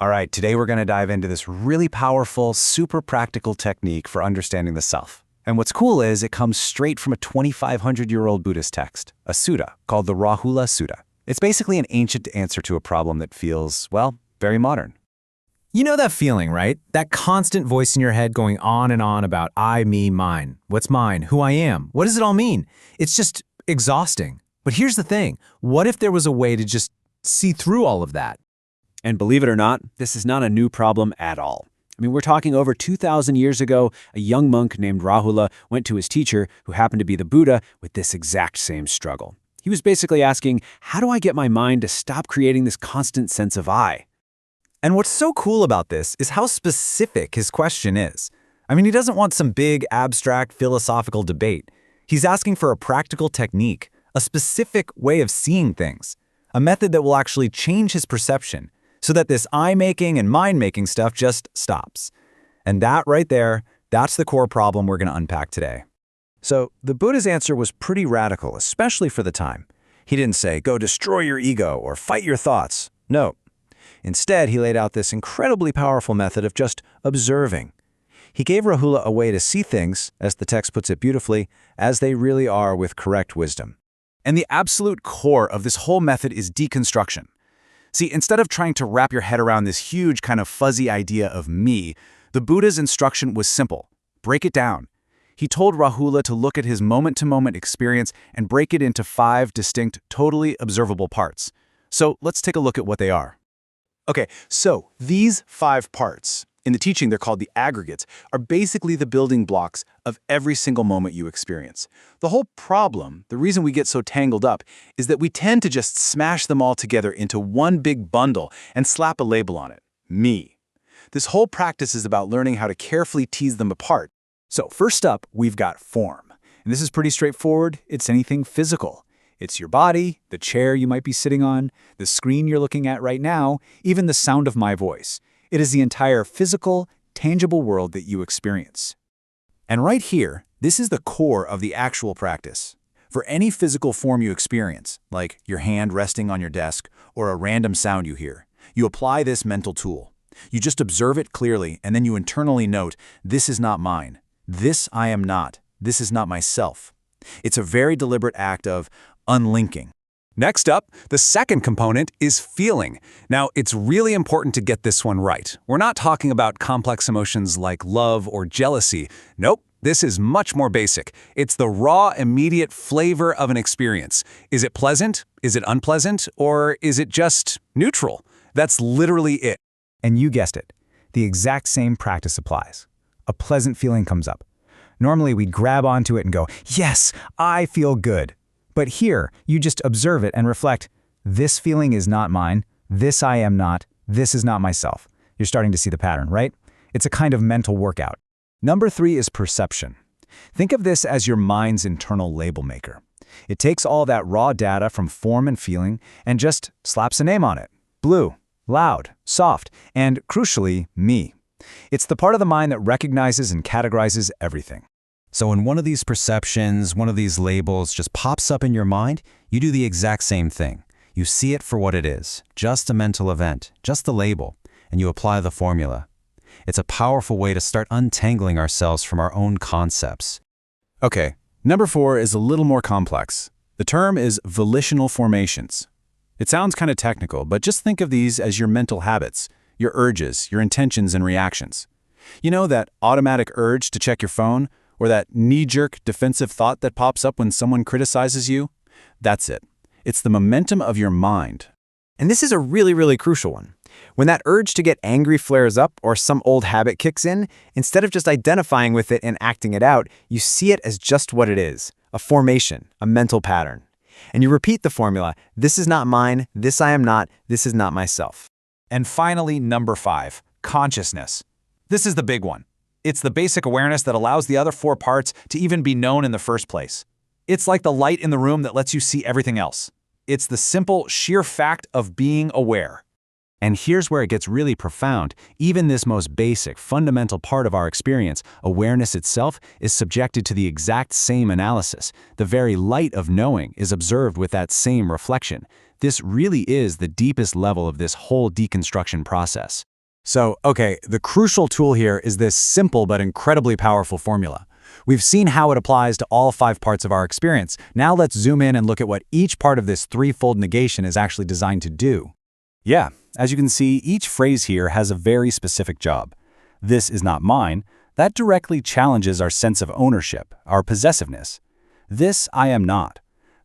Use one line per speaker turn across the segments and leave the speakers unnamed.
All right, today we're going to dive into this really powerful, super practical technique for understanding the self. And what's cool is it comes straight from a 2,500-year-old Buddhist text, a sutta called the Rahula Sutta. It's basically an ancient answer to a problem that feels, well, very modern.
You know that feeling, right? That constant voice in your head going on and on about I, me, mine. What's mine? Who I am? What does it all mean? It's just exhausting. But here's the thing. What if there was a way to just see through all of that?
And believe it or not, this is not a new problem at all. I mean, we're talking over 2,000 years ago, a young monk named Rahula went to his teacher, who happened to be the Buddha, with this exact same struggle. He was basically asking, how do I get my mind to stop creating this constant sense of I?
And what's so cool about this is how specific his question is. I mean, he doesn't want some big, abstract, philosophical debate. He's asking for a practical technique, a specific way of seeing things, a method that will actually change his perception, so that this I-making and mind-making stuff just stops. And that right there, that's the core problem we're going to unpack today.
So the Buddha's answer was pretty radical, especially for the time. He didn't say, go destroy your ego or fight your thoughts. No. Instead, he laid out this incredibly powerful method of just observing. He gave Rahula a way to see things, as the text puts it beautifully, as they really are with correct wisdom. And the absolute core of this whole method is deconstruction. See, instead of trying to wrap your head around this huge kind of fuzzy idea of me, the Buddha's instruction was simple. Break it down. He told Rahula to look at his moment-to-moment experience and break it into 5 distinct, totally observable parts. So let's take a look at what they are. Okay, so these 5 parts, in the teaching they're called the aggregates, are basically the building blocks of every single moment you experience. The whole problem, the reason we get so tangled up, is that we tend to just smash them all together into one big bundle and slap a label on it, me. This whole practice is about learning how to carefully tease them apart. So first up, we've got form. And this is pretty straightforward. It's anything physical. It's your body, the chair you might be sitting on, the screen you're looking at right now, even the sound of my voice. It is the entire physical, tangible world that you experience. And right here, this is the core of the actual practice. For any physical form you experience, like your hand resting on your desk or a random sound you hear, you apply this mental tool. You just observe it clearly, and then you internally note, this is not mine. This I am not. This is not myself. It's a very deliberate act of unlinking. Next up, the second component is feeling. Now, it's really important to get this one right. We're not talking about complex emotions like love or jealousy. Nope, this is much more basic. It's the raw, immediate flavor of an experience. Is it pleasant? Is it unpleasant? Or is it just neutral? That's literally it.
And you guessed it. The exact same practice applies. A pleasant feeling comes up. Normally, we'd grab onto it and go, yes, I feel good. But here, you just observe it and reflect, this feeling is not mine, this I am not, this is not myself. You're starting to see the pattern, right? It's a kind of mental workout. Number 3 is perception. Think of this as your mind's internal label maker. It takes all that raw data from form and feeling and just slaps a name on it. Blue, loud, soft, and crucially, me. It's the part of the mind that recognizes and categorizes everything.
So when one of these perceptions, one of these labels just pops up in your mind, you do the exact same thing. You see it for what it is, just a mental event, just the label, and you apply the formula. It's a powerful way to start untangling ourselves from our own concepts.
Okay, number 4 is a little more complex. The term is volitional formations. It sounds kind of technical, but just think of these as your mental habits, your urges, your intentions and reactions. You know that automatic urge to check your phone? Or that knee-jerk defensive thought that pops up when someone criticizes you? That's it. It's the momentum of your mind.
And this is a really crucial one. When that urge to get angry flares up or some old habit kicks in, instead of just identifying with it and acting it out, you see it as just what it is, a formation, a mental pattern. And you repeat the formula, this is not mine, this I am not, this is not myself.
And finally, number 5, consciousness. This is the big one. It's the basic awareness that allows the other 4 parts to even be known in the first place. It's like the light in the room that lets you see everything else. It's the simple, sheer fact of being aware.
And here's where it gets really profound. Even this most basic, fundamental part of our experience, awareness itself, is subjected to the exact same analysis. The very light of knowing is observed with that same reflection. This really is the deepest level of this whole deconstruction process.
So, okay, the crucial tool here is this simple but incredibly powerful formula. We've seen how it applies to all 5 parts of our experience. Now let's zoom in and look at what each part of this threefold negation is actually designed to do.
Yeah, as you can see, each phrase here has a very specific job. This is not mine. That directly challenges our sense of ownership, our possessiveness. This I am not.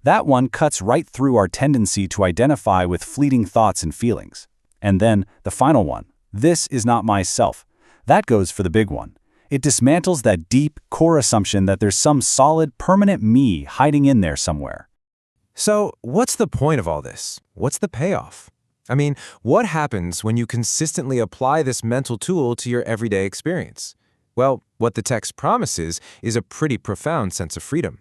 That one cuts right through our tendency to identify with fleeting thoughts and feelings. And then the final one, this is not myself. That goes for the big one. It dismantles that deep, core assumption that there's some solid, permanent me hiding in there somewhere.
So, what's the point of all this? What's the payoff? I mean, what happens when you consistently apply this mental tool to your everyday experience? Well, what the text promises is a pretty profound sense of freedom.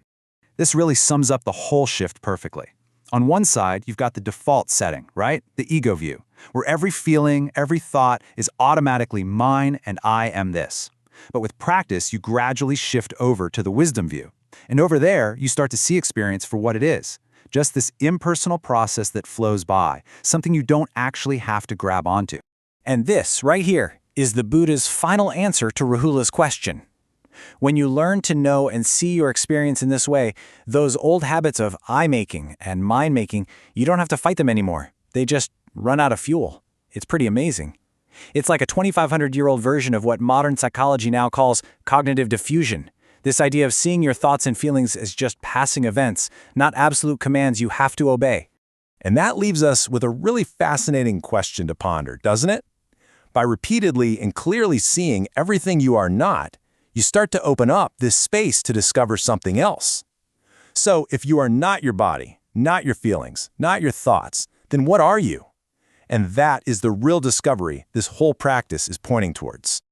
This really sums up the whole shift perfectly. On one side, you've got the default setting, right? The ego view, where every feeling, every thought is automatically mine and I am this. But with practice, you gradually shift over to the wisdom view. And over there, you start to see experience for what it is. Just this impersonal process that flows by, something you don't actually have to grab onto.
And this, right here, is the Buddha's final answer to Rahula's question. When you learn to know and see your experience in this way, those old habits of I-making and mine-making, you don't have to fight them anymore. They just run out of fuel. It's pretty amazing. It's like a 2,500-year-old version of what modern psychology now calls cognitive diffusion. This idea of seeing your thoughts and feelings as just passing events, not absolute commands you have to obey.
And that leaves us with a really fascinating question to ponder, doesn't it? By repeatedly and clearly seeing everything you are not, you start to open up this space to discover something else. So if you are not your body, not your feelings, not your thoughts, then what are you? And that is the real discovery this whole practice is pointing towards.